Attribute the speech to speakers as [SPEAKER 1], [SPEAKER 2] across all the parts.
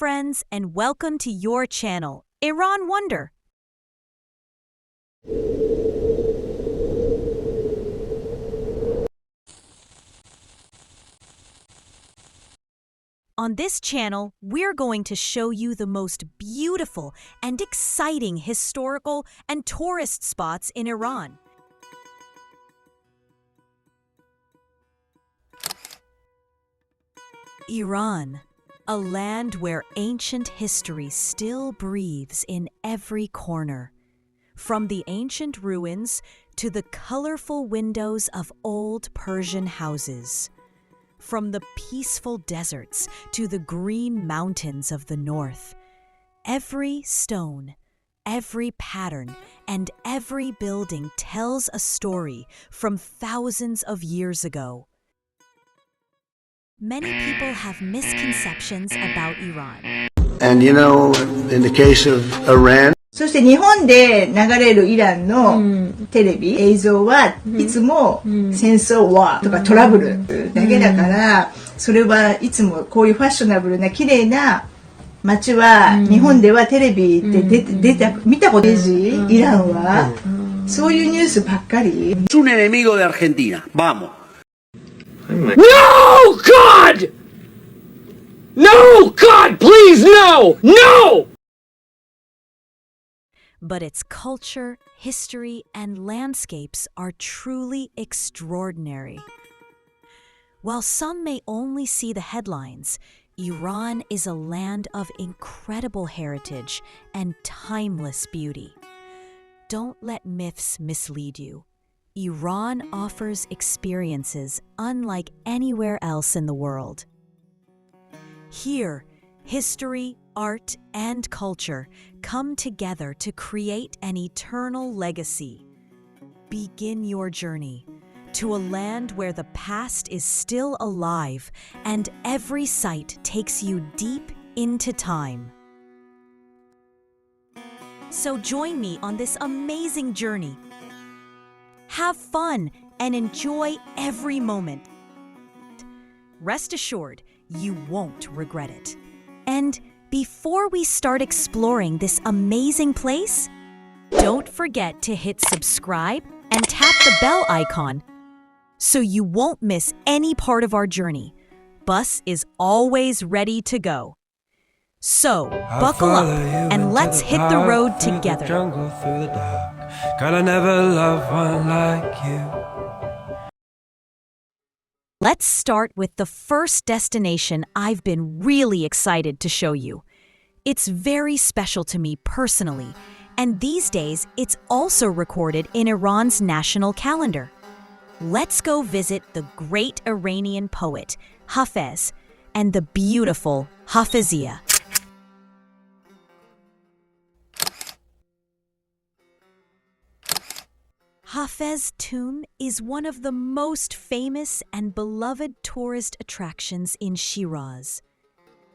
[SPEAKER 1] friends, and welcome to your channel, Iran Wonder. On this channel, we're going to show you the most beautiful and exciting historical and tourist spots in Iran. Iran, a land where ancient history still breathes in every corner. From the ancient ruins to the colorful windows of old Persian houses. From the peaceful deserts to the green mountains of the north. Every stone, every pattern, and every building tells a story from thousands of years ago. Many people have misconceptions about Iran.
[SPEAKER 2] And you know, in the case of Iran,
[SPEAKER 3] そして日本で流れるイランのテレビ、映像はいつも戦争はとかトラブルだけだから、それはいつもこういうファッショナブルな綺麗な街は日本ではテレビで見たことないイランはそういうニュースばっかり。
[SPEAKER 4] Es un enemigo de Argentina. Vamos.
[SPEAKER 5] No, God! No, God, please, no! No!
[SPEAKER 1] But its culture, history, and landscapes are truly extraordinary. While some may only see the headlines, Iran is a land of incredible heritage and timeless beauty. Don't let myths mislead you. Iran offers experiences unlike anywhere else in the world. Here, history, art, and culture come together to create an eternal legacy. Begin your journey to a land where the past is still alive and every site takes you deep into time. So join me on this amazing journey. Have fun and enjoy every moment. Rest assured, you won't regret it. And before we start exploring this amazing place, don't forget to hit subscribe and tap the bell icon so you won't miss any part of our journey. Bus is always ready to go. So, buckle up and let's hit the road together.
[SPEAKER 6] God, I never loved one like you.
[SPEAKER 1] Let's start with the first destination I've been really excited to show you. It's very special to me personally, and these days it's also recorded in Iran's national calendar. Let's go visit the great Iranian poet, Hafez, and the beautiful Hafezia. Hafez tomb is one of the most famous and beloved tourist attractions in Shiraz.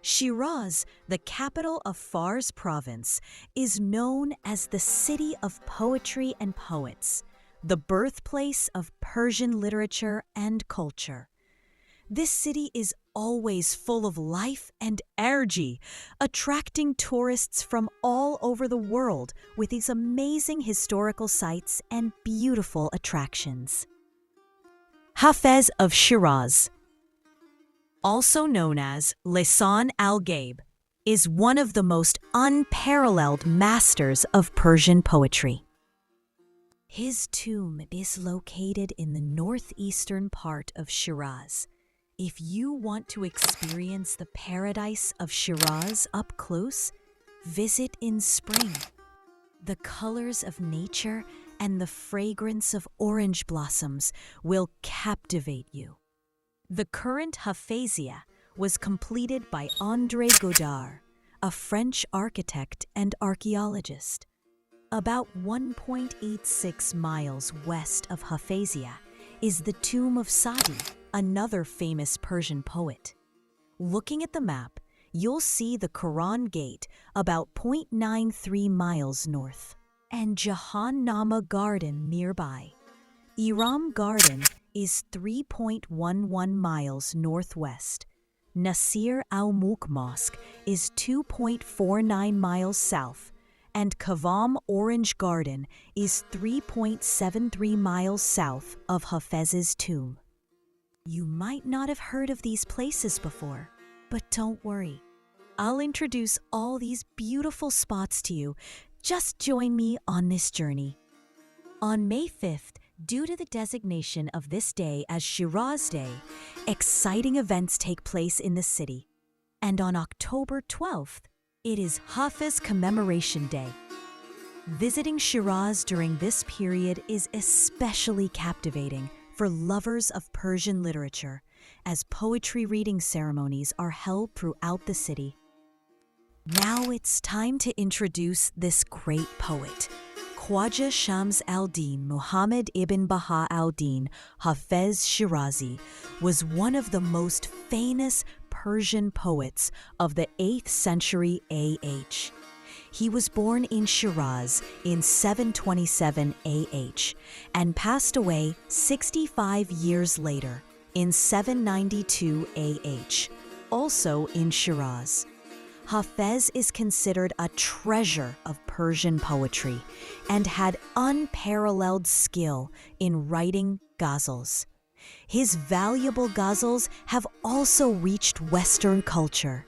[SPEAKER 1] Shiraz, the capital of Fars province, is known as the city of poetry and poets, the birthplace of Persian literature and culture. This city is always full of life and energy, attracting tourists from all over the world with these amazing historical sites and beautiful attractions. Hafez of Shiraz, also known as Lisan al-Gaib, is one of the most unparalleled masters of Persian poetry. His tomb is located in the northeastern part of Shiraz. If you want to experience the paradise of Shiraz up close, visit in spring. The colors of nature and the fragrance of orange blossoms will captivate you. The current Hafezia was completed by André Godard, a French architect and archaeologist. About 1.86 miles west of Hafezia is the tomb of Sadi, another famous Persian poet. Looking at the map, you'll see the Quran Gate about 0.93 miles north, and Jahannama Garden nearby. Iram Garden is 3.11 miles northwest. Nasir al-Mulk Mosque is 2.49 miles south, and Kavam Orange Garden is 3.73 miles south of Hafez's tomb. You might not have heard of these places before, but don't worry. I'll introduce all these beautiful spots to you. Just join me on this journey. On May 5th, due to the designation of this day as Shiraz Day, exciting events take place in the city. And on October 12th, it is Hafez Commemoration Day. Visiting Shiraz during this period is especially captivating for lovers of Persian literature, as poetry reading ceremonies are held throughout the city. Now it's time to introduce this great poet. Khwaja Shams al-Din Muhammad ibn Baha al-Din Hafez Shirazi was one of the most famous Persian poets of the 8th century AH. He was born in Shiraz in 727 AH and passed away 65 years later in 792 AH, also in Shiraz. Hafez is considered a treasure of Persian poetry and had unparalleled skill in writing ghazals. His valuable ghazals have also reached Western culture,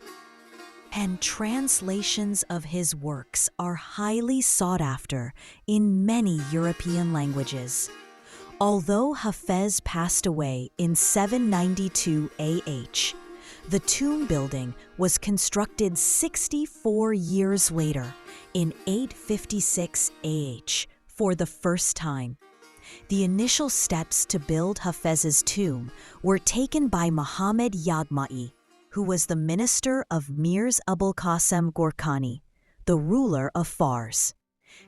[SPEAKER 1] and translations of his works are highly sought after in many European languages. Although Hafez passed away in 792 AH, the tomb building was constructed 64 years later in 856 AH for the first time. The initial steps to build Hafez's tomb were taken by Muhammad Yaghma'i, who was the minister of Mirz Abul Qasim Gorkani, the ruler of Fars.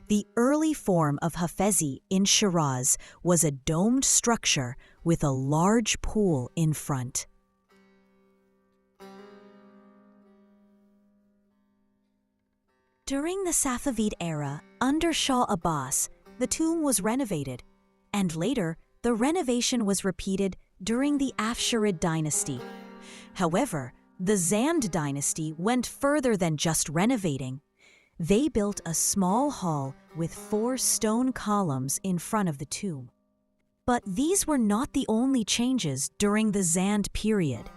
[SPEAKER 1] The early form of Hafezi in Shiraz was a domed structure with a large pool in front. During the Safavid era, under Shah Abbas, the tomb was renovated, and later the renovation was repeated during the Afsharid dynasty. However, the Zand dynasty went further than just renovating. They built a small hall with 4 stone columns in front of the tomb. But these were not the only changes during the Zand period.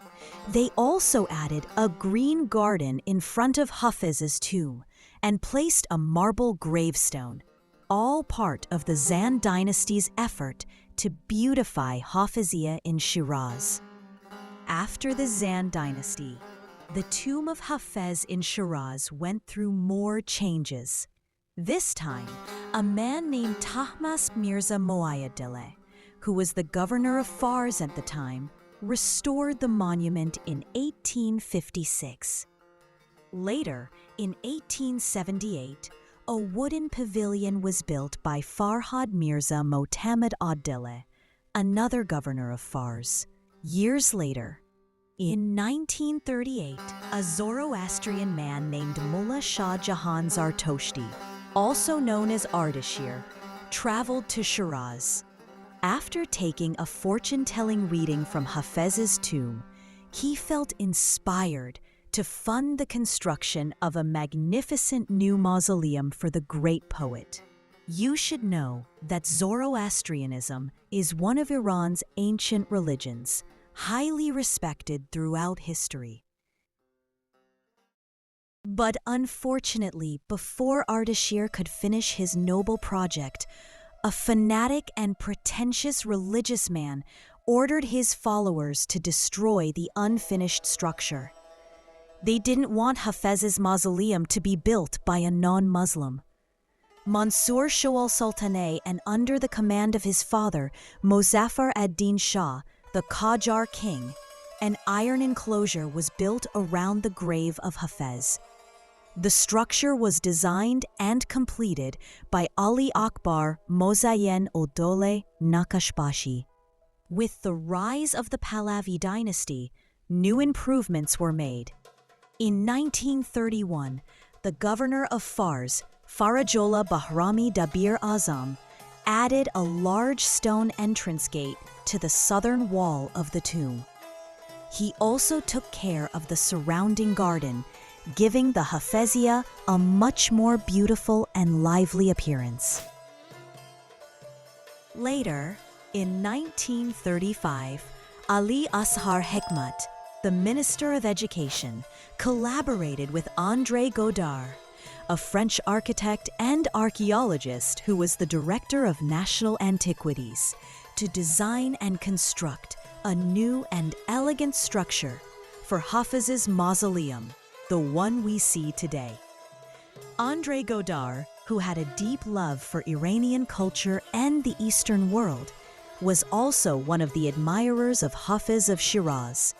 [SPEAKER 1] They also added a green garden in front of Hafez's tomb and placed a marble gravestone, all part of the Zand dynasty's effort to beautify Hafeziyya in Shiraz. After the Zand dynasty, the tomb of Hafez in Shiraz went through more changes. This time, a man named Tahmas Mirza Moayyadillah, who was the governor of Fars at the time, restored the monument in 1856. Later, in 1878, a wooden pavilion was built by Farhad Mirza Motammed ad-Dille, another governor of Fars. Years later, in 1938, a Zoroastrian man named Mullah Shah Jahan Zartoshti, also known as Ardashir, traveled to Shiraz. After taking a fortune-telling reading from Hafez's tomb, he felt inspired to fund the construction of a magnificent new mausoleum for the great poet. You should know that Zoroastrianism is one of Iran's ancient religions, highly respected throughout history. But unfortunately, before Ardashir could finish his noble project, a fanatic and pretentious religious man ordered his followers to destroy the unfinished structure. They didn't want Hafez's mausoleum to be built by a non-Muslim. Mansur Shoal Sultaneh, and under the command of his father, Mozaffar ad-Din Shah, the Qajar king, an iron enclosure was built around the grave of Hafez. The structure was designed and completed by Ali Akbar Mozayen Odole Nakashbashi. With the rise of the Pahlavi dynasty, new improvements were made. In 1931, the governor of Fars, Farajola Bahrami Dabir Azam, added a large stone entrance gate to the southern wall of the tomb. he also took care of the surrounding garden, giving the Hafezia a much more beautiful and lively appearance. Later, in 1935, Ali Ashar Hekmat, the Minister of Education, collaborated with André Godard, a French architect and archaeologist who was the director of national antiquities, to design and construct a new and elegant structure for Hafez's mausoleum, the one we see today. André Godard, who had a deep love for Iranian culture and the Eastern world, was also one of the admirers of Hafez of Shiraz.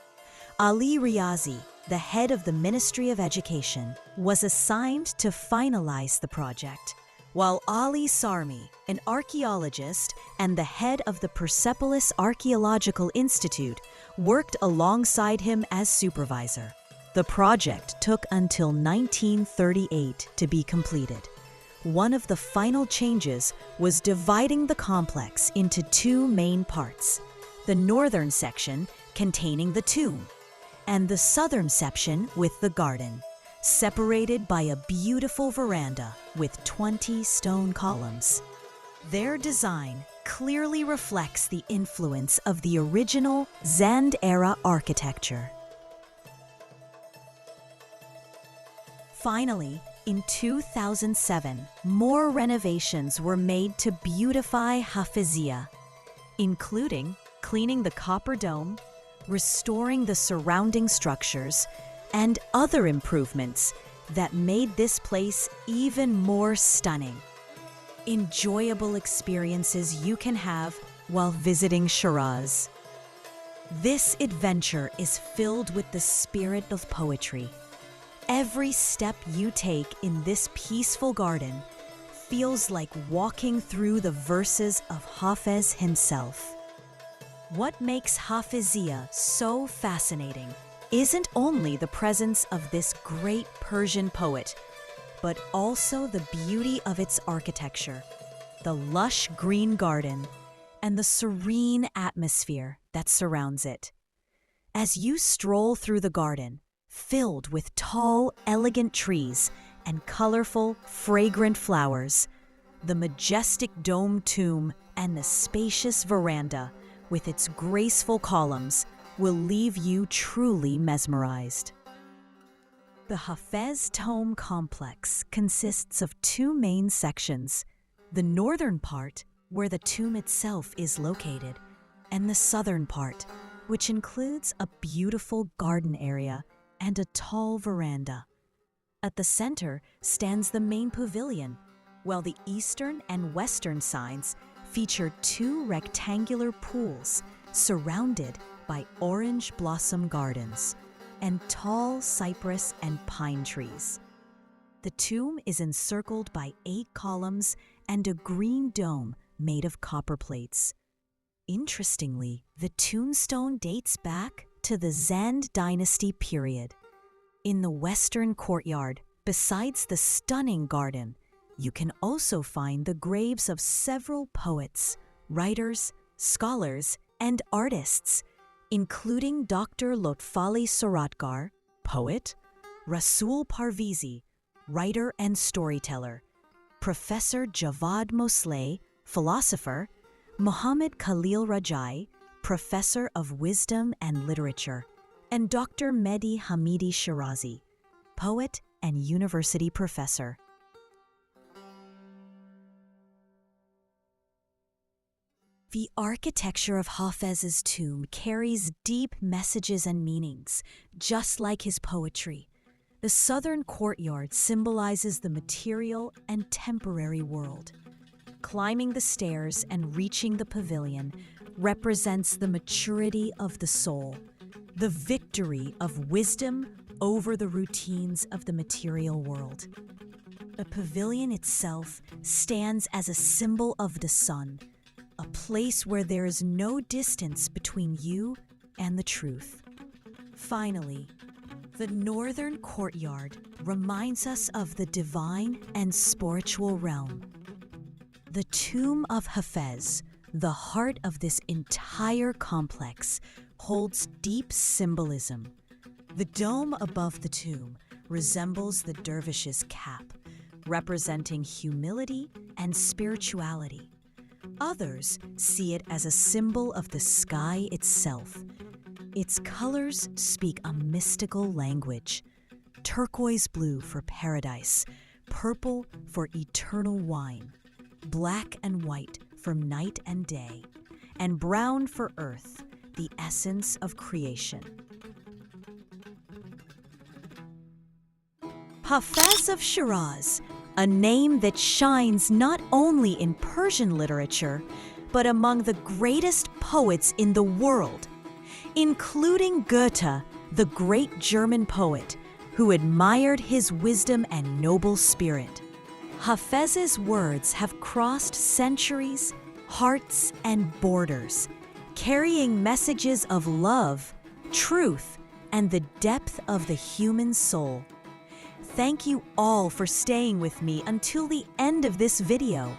[SPEAKER 1] Ali Riazi, the head of the Ministry of Education, was assigned to finalize the project, while Ali Sarmi, an archaeologist and the head of the Persepolis Archaeological Institute, worked alongside him as supervisor. The project took until 1938 to be completed. One of the final changes was dividing the complex into two main parts: the northern section containing the tomb, and the southern section with the garden, separated by a beautiful veranda with 20 stone columns. Their design clearly reflects the influence of the original Zand-era architecture. Finally, in 2007, more renovations were made to beautify Hafezia, including cleaning the copper dome, restoring the surrounding structures, and other improvements that made this place even more stunning. Enjoyable experiences you can have while visiting Shiraz. This adventure is filled with the spirit of poetry. Every step you take in this peaceful garden feels like walking through the verses of Hafez himself. What makes Hafezia so fascinating isn't only the presence of this great Persian poet, but also the beauty of its architecture, the lush green garden, and the serene atmosphere that surrounds it. As you stroll through the garden, filled with tall, elegant trees and colorful, fragrant flowers, the majestic domed tomb and the spacious veranda with its graceful columns will leave you truly mesmerized. The Hafez tomb complex consists of two main sections: the northern part, where the tomb itself is located, and the southern part, which includes a beautiful garden area and a tall veranda. At the center stands the main pavilion, while the eastern and western sides feature two rectangular pools surrounded by orange blossom gardens and tall cypress and pine trees. The tomb is encircled by 8 columns and a green dome made of copper plates. Interestingly, the tombstone dates back to the Zand dynasty period. In the western courtyard, besides the stunning garden, you can also find the graves of several poets, writers, scholars, and artists, including Dr. Lotfali Soratgar, poet, Rasul Parvizi, writer and storyteller, Professor Javad Mosleh, philosopher, Muhammad Khalil Rajai, professor of wisdom and literature, and Dr. Mehdi Hamidi Shirazi, poet and university professor. The architecture of Hafez's tomb carries deep messages and meanings, just like his poetry. The southern courtyard symbolizes the material and temporary world. Climbing the stairs and reaching the pavilion represents the maturity of the soul, the victory of wisdom over the routines of the material world. The pavilion itself stands as a symbol of the sun, a place where there is no distance between you and the truth. Finally, the northern courtyard reminds us of the divine and spiritual realm. The Tomb of Hafez, the heart of this entire complex, holds deep symbolism. The dome above the tomb resembles the dervish's cap, representing humility and spirituality. Others see it as a symbol of the sky itself. Its colors speak a mystical language: turquoise blue for paradise, purple for eternal wine, black and white for night and day, and brown for earth, the essence of creation. Hafez of Shiraz, a name that shines not only in Persian literature, but among the greatest poets in the world, including Goethe, the great German poet, who admired his wisdom and noble spirit. Hafez's words have crossed centuries, hearts, and borders, carrying messages of love, truth, and the depth of the human soul. Thank you all for staying with me until the end of this video.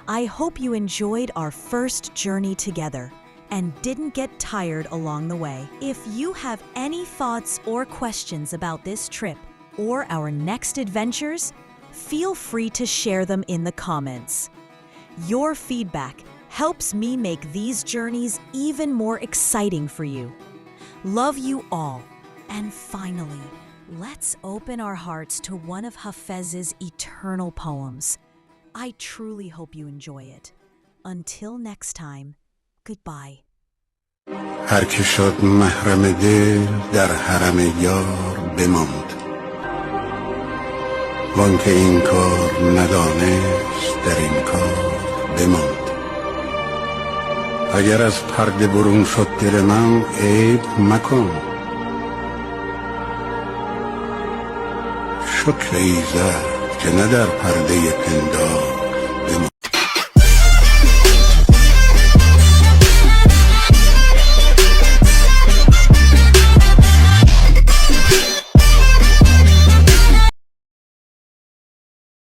[SPEAKER 1] I hope you enjoyed our first journey together and didn't get tired along the way. If you have any thoughts or questions about this trip or our next adventures, feel free to share them in the comments. Your feedback helps me make these journeys even more exciting for you. Love you all. And finally, let's open our hearts to one of Hafez's eternal poems. I truly hope you enjoy it. Until next time, goodbye.
[SPEAKER 2] هر که شد محرم دل در حرم یار بماند، وان که این کار ندانست در این کار بماند. اگر از پرده برون شد دل من عیب مکن، شکر ایزد که نه در پرده پندار